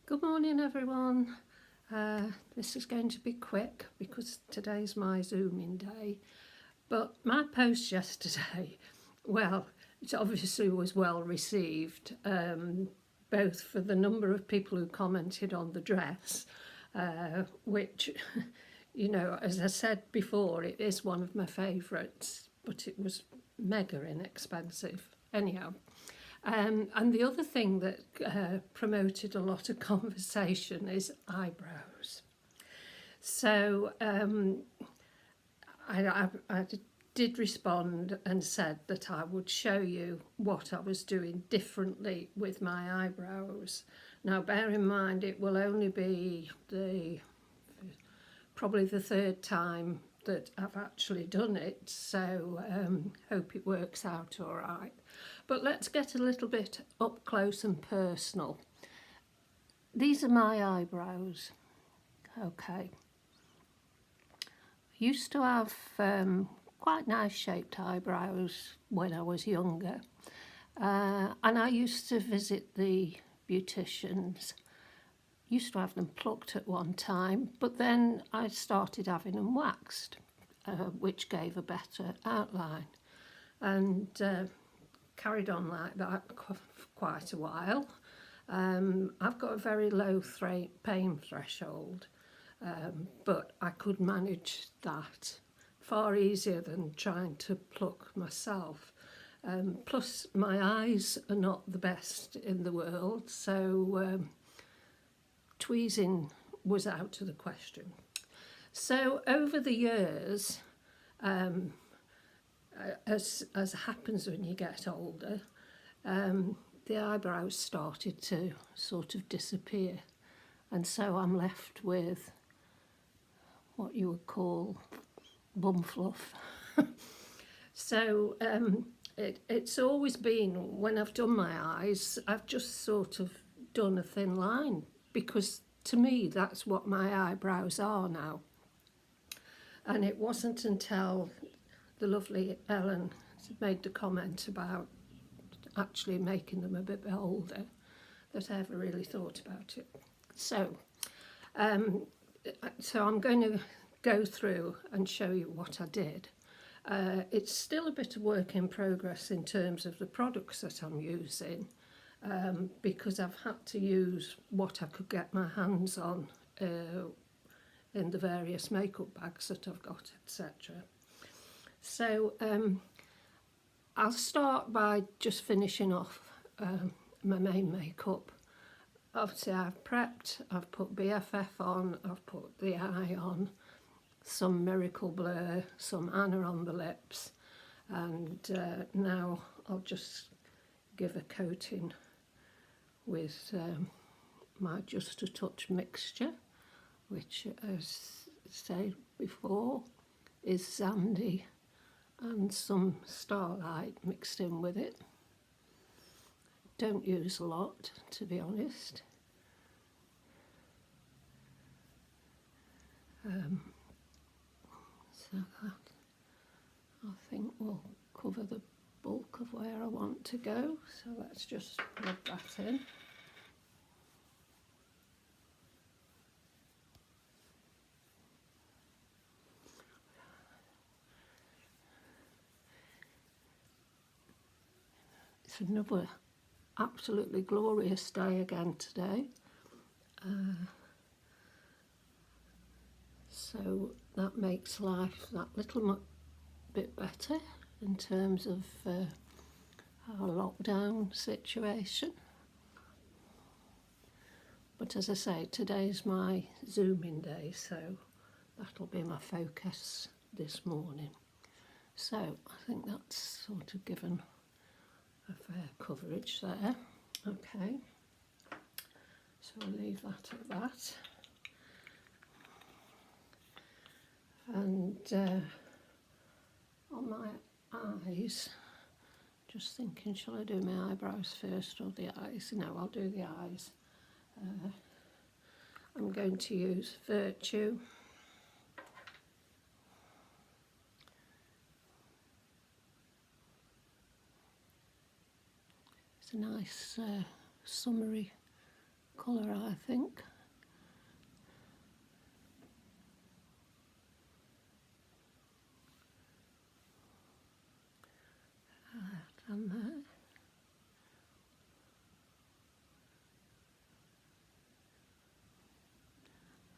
Good morning, everyone. This is going to be quick because today's my Zooming day. But my post yesterday, well, it obviously was well received, both for the number of people who commented on the dress, which, you know, as I said before, it is one of my favourites, but it was mega inexpensive. Anyhow. And the other thing that promoted a lot of conversation is eyebrows. So I did respond and said that I would show you what I was doing differently with my eyebrows. Now, bear in mind, it will only be probably the third time that I've actually done it, so hope it works out all right. But let's get a little bit up close and personal. These are my eyebrows. Okay. I used to have quite nice shaped eyebrows when I was younger, and I used to visit the beauticians. Used to have them plucked at one time, but then I started having them waxed, which gave a better outline, and carried on like that for quite a while. I've got a very low pain threshold, but I could manage that far easier than trying to pluck myself. Plus my eyes are not the best in the world, so tweezing was out of the question. So over the years, as happens when you get older, the eyebrows started to sort of disappear, and so I'm left with what you would call bum fluff. So it's always been, when I've done my eyes, I've just sort of done a thin line, because to me that's what my eyebrows are now. And it wasn't until the lovely Ellen made the comment about actually making them a bit older that I ever really thought about it. So I'm going to go through and show you what I did. It's still a bit of work in progress in terms of the products that I'm using, because I've had to use what I could get my hands on in the various makeup bags that I've got, etc. So I'll start by just finishing off my main makeup. Obviously I've prepped, I've put BFF on, I've put the eye on, some Miracle Blur, some Anna on the lips, and now I'll just give a coating with my Just a Touch mixture, which, as I said before, is Sandy and some Starlight mixed in with it. Don't use a lot, to be honest. So that, I think, will cover the bulk of where I want to go. So let's just rub that in. It's another absolutely glorious day again today. So that makes life that little bit better in terms of our lockdown situation. But as I say, today's my Zooming day, so that'll be my focus this morning. So I think that's sort of given a fair coverage there. Okay, so I'll leave that at that. And on my eyes, just thinking, shall I do my eyebrows first or the eyes? No, I'll do the eyes. I'm going to use Virtue. It's a nice summery colour, I think. And there.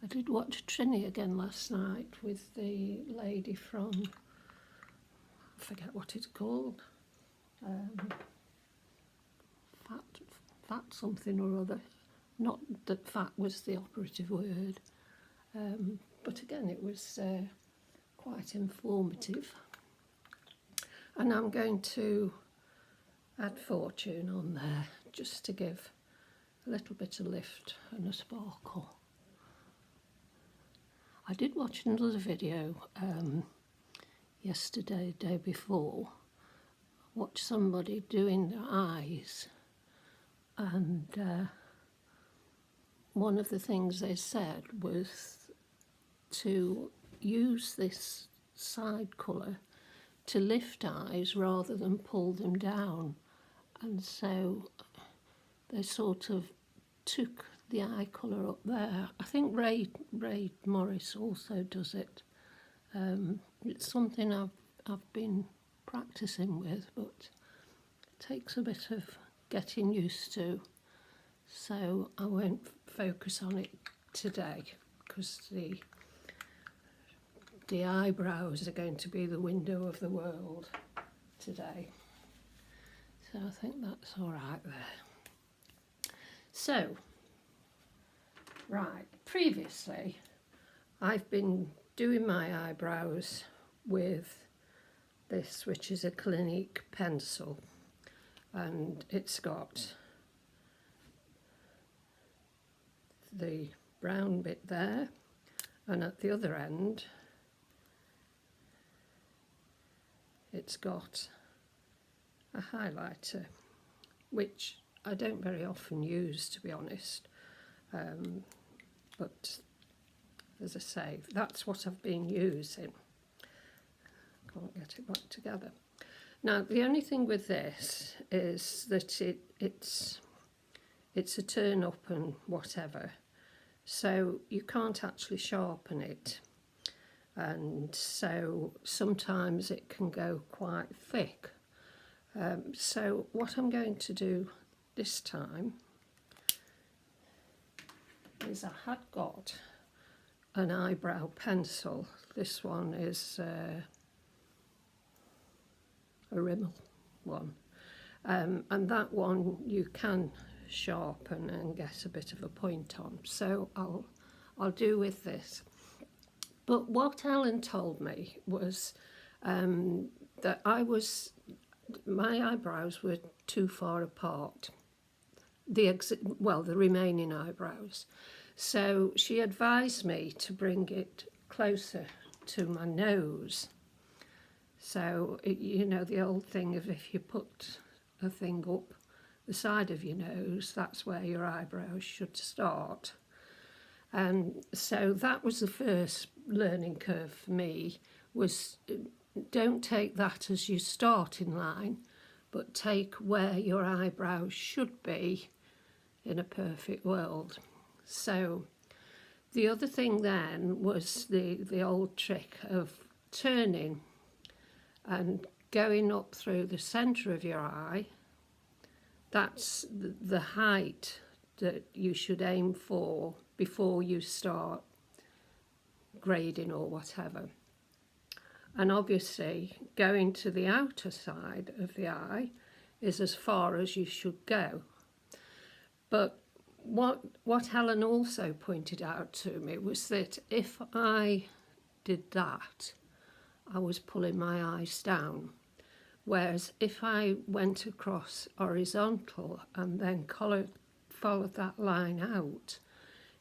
I did watch Trinny again last night with the lady from, I forget what it's called, fat something or other. Not that fat was the operative word, but again it was quite informative. And I'm going to add Fortune on there just to give a little bit of lift and a sparkle. I did watch another video yesterday, day before, watch somebody doing their eyes, and one of the things they said was to use this side colour to lift eyes rather than pull them down, and so they sort of took the eye colour up there. I think Ray Morris also does it. It's something I've been practicing with, but it takes a bit of getting used to, so I won't focus on it today because the eyebrows are going to be the window of the world today. So I think that's all right there. So, right, previously I've been doing my eyebrows with this, which is a Clinique pencil, and it's got the brown bit there, and at the other end it's got a highlighter, which I don't very often use, to be honest, but as I say, that's what I've been using. Can't get it back together. Now the only thing with this is that it's a turn up and whatever, so you can't actually sharpen it, and so sometimes it can go quite thick. So what I'm going to do this time is I had got an eyebrow pencil. This one is a Rimmel one, and that one you can sharpen and get a bit of a point on, so I'll do with this. But what Ellen told me was that my eyebrows were too far apart, the remaining eyebrows, so she advised me to bring it closer to my nose. So, you know, the old thing of if you put a thing up the side of your nose, that's where your eyebrows should start. And so that was the first learning curve for me, was don't take that as your starting line, but take where your eyebrows should be in a perfect world. So the other thing then was the old trick of turning and going up through the centre of your eye. That's the height that you should aim for before you start grading or whatever. And obviously going to the outer side of the eye is as far as you should go. But what Helen also pointed out to me was that if I did that, I was pulling my eyes down. Whereas if I went across horizontal and then followed that line out,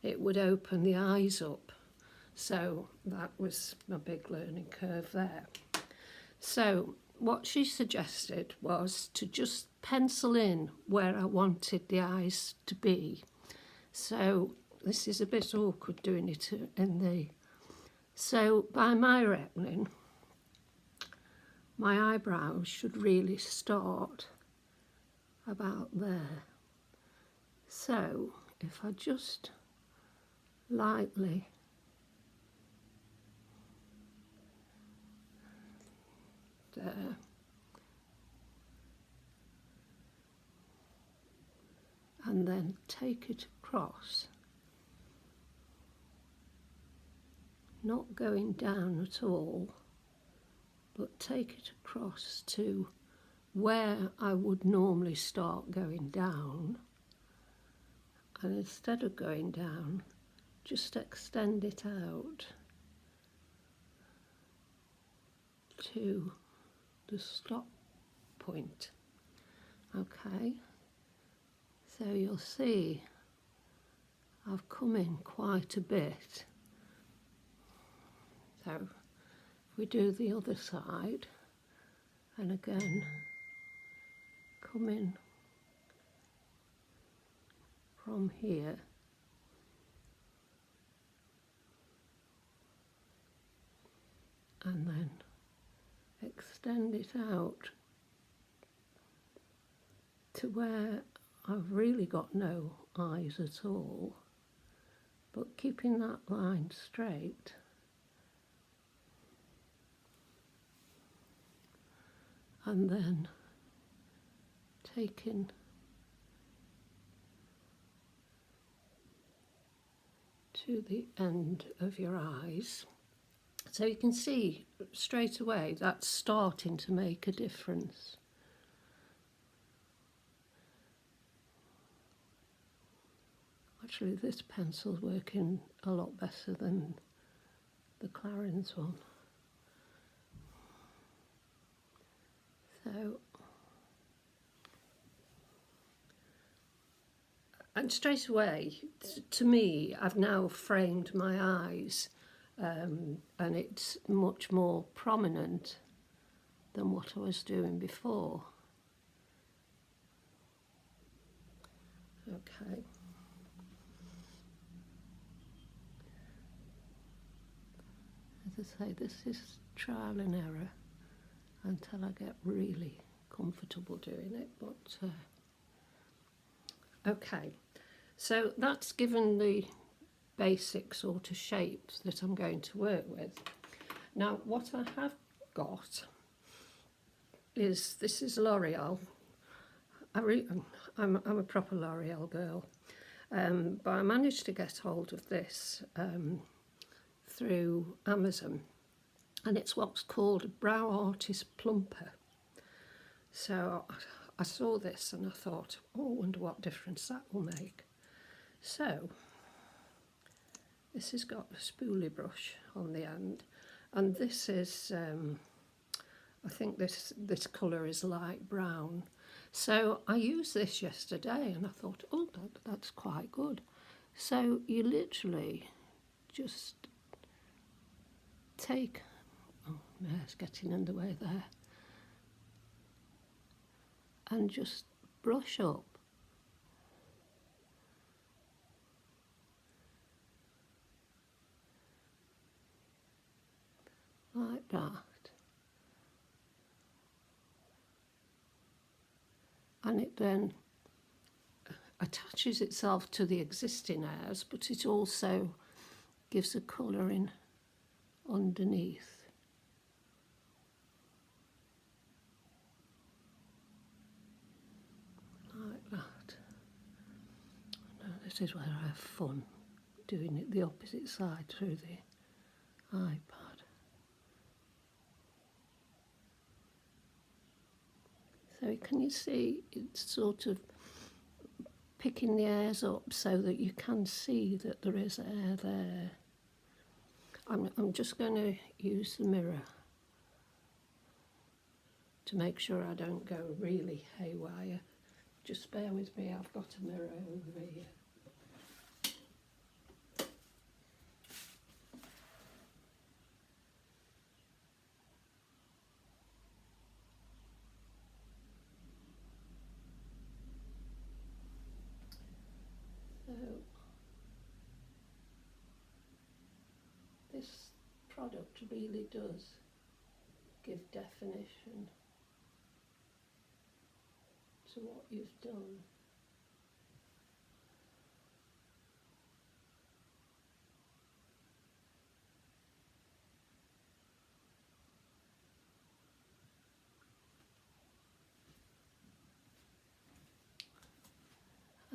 it would open the eyes up. So that was my big learning curve there. So what she suggested was to just pencil in where I wanted the eyes to be. So this is a bit awkward doing it in the... So by my reckoning, my eyebrows should really start about there. So if I just lightly there, and then take it across, not going down at all, but take it across to where I would normally start going down, and instead of going down, just extend it out to the stop point. Okay, so you'll see I've come in quite a bit. So if we do the other side, and again come in from here, and then extend it out to where I've really got no eyes at all, but keeping that line straight. And then taking to the end of your eyes. So you can see straight away that's starting to make a difference. Actually, this pencil's working a lot better than the Clarins one. So, and straight away, to me, I've now framed my eyes, and it's much more prominent than what I was doing before. Okay. As I say, this is trial and error until I get really comfortable doing it, but okay. So that's given the basic sort of shapes that I'm going to work with. Now what I have got is, this is L'Oreal. I'm a proper L'Oreal girl, but I managed to get hold of this through Amazon, and it's what's called a Brow Artist Plumper. So I saw this and I thought, oh, I wonder what difference that will make. So this has got a spoolie brush on the end, and this is, I think this colour is light brown. So I used this yesterday and I thought, oh, that's quite good. So you literally just take, oh, it's getting in the way there, and just brush up like that, and it then attaches itself to the existing hairs, but it also gives a colouring underneath. Like that. Now this is where I have fun, doing it the opposite side through the iPad. So can you see it's sort of picking the hairs up so that you can see that there is hair there. I'm just going to use the mirror to make sure I don't go really haywire. Just bear with me, I've got a mirror over here. So this product really does give definition to what you've done.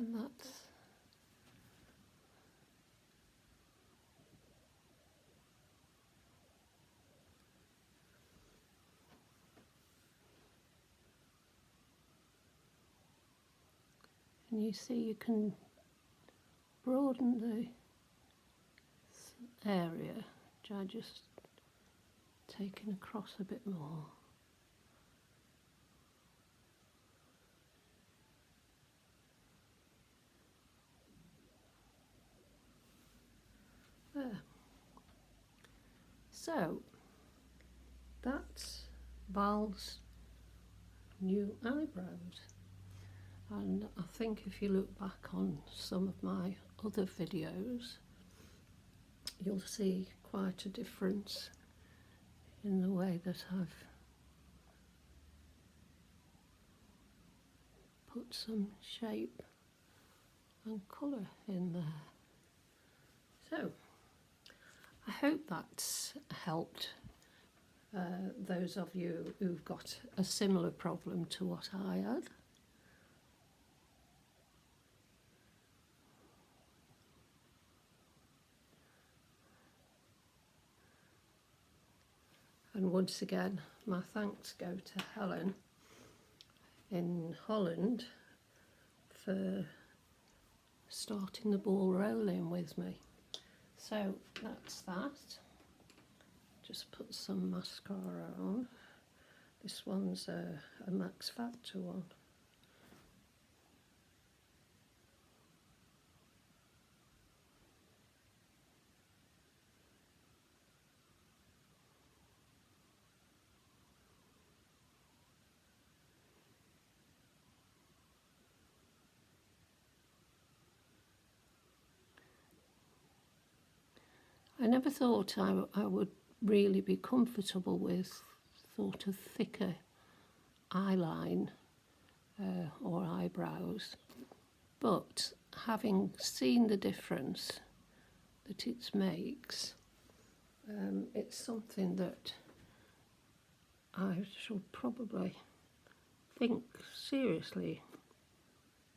And that's and you see you can broaden the area by just taking across a bit more. There. So that's Val's new eyebrows, and I think if you look back on some of my other videos you'll see quite a difference in the way that I've put some shape and colour in there. So I hope that's helped those of you who've got a similar problem to what I had. And once again, my thanks go to Helen in Holland for starting the ball rolling with me. So that's that. Just put some mascara on. This one's a Max Factor one. I never thought I would really be comfortable with sort of thicker eyeline or eyebrows, but having seen the difference that it makes, it's something that I should probably think seriously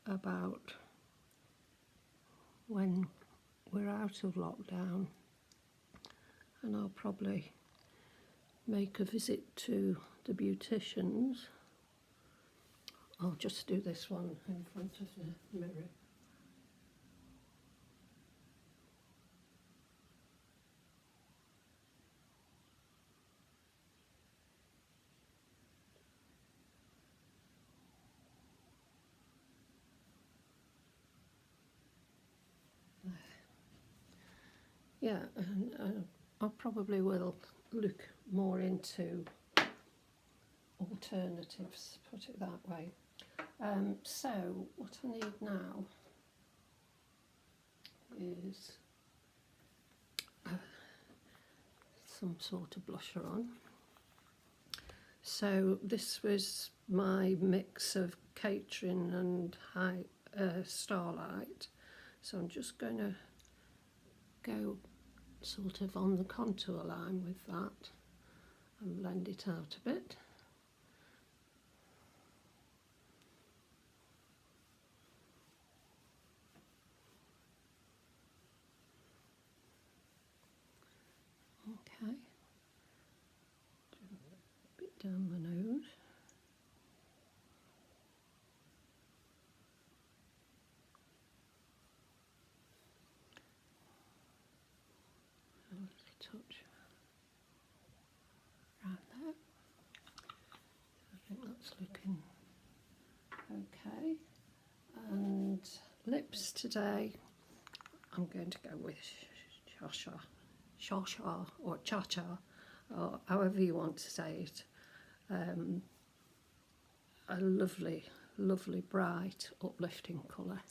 about when we're out of lockdown, and I'll probably make a visit to the beauticians. I'll just do this one in front of the mirror. Yeah, and I probably will look more into alternatives, put it that way. So what I need now is some sort of blusher on. So this was my mix of Caterine and Starlight. So I'm just going to go sort of on the contour line with that and blend it out a bit. Okay, a bit down my nose. A little touch around there. I think that's looking okay. And lips today, I'm going to go with Shasha or Cha-Cha, or however you want to say it. A lovely, lovely, bright, uplifting colour.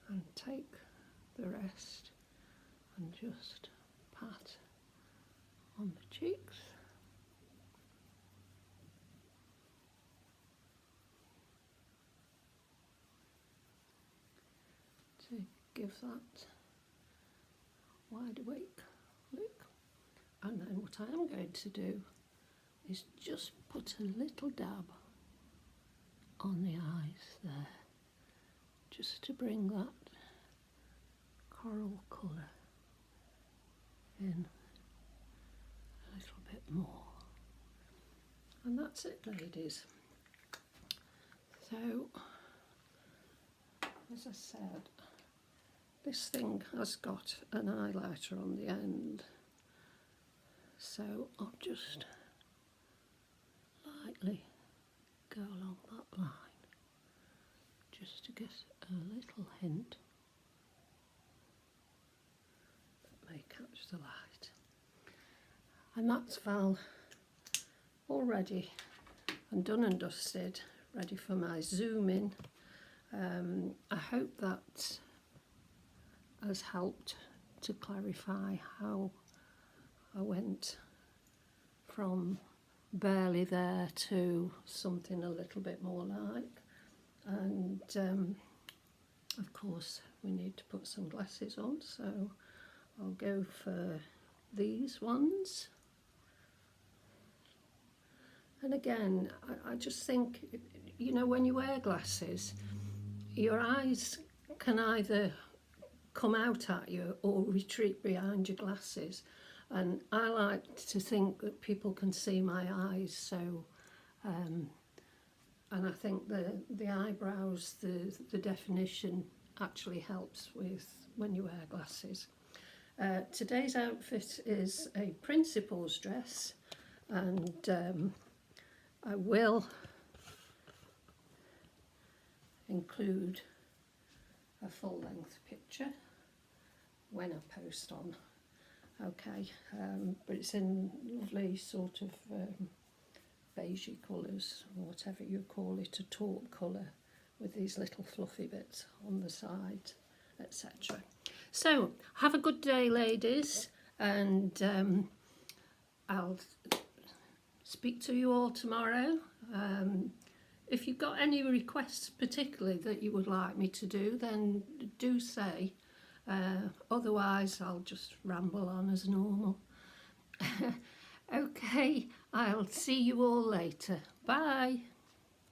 And take the rest and just pat on the cheeks. to give that wide awake look. And then what I am going to do is just put a little dab on the eyes there, just to bring that coral colour in a little bit more. And that's it, ladies. So, as I said, this thing has got an highlighter on the end, so I'll just lightly go along that line, just to get a little hint that may catch the light. And that's Val all ready and done and dusted, ready for my zoom in. I hope that has helped to clarify how I went from barely there to something a little bit more like. And of course we need to put some glasses on, so I'll go for these ones. And again, I just think, you know, when you wear glasses, your eyes can either come out at you or retreat behind your glasses. And I like to think that people can see my eyes, so and I think the eyebrows, the definition actually helps with when you wear glasses. Today's outfit is a principal's dress, and I will include a full-length picture when I post on. Okay, but it's in lovely sort of beigey colours, or whatever you call it, a taupe colour with these little fluffy bits on the side, etc. So, have a good day, ladies, and I'll speak to you all tomorrow. If you've got any requests particularly that you would like me to do, then do say. Otherwise I'll just ramble on as normal. Okay, I'll see you all later. Bye.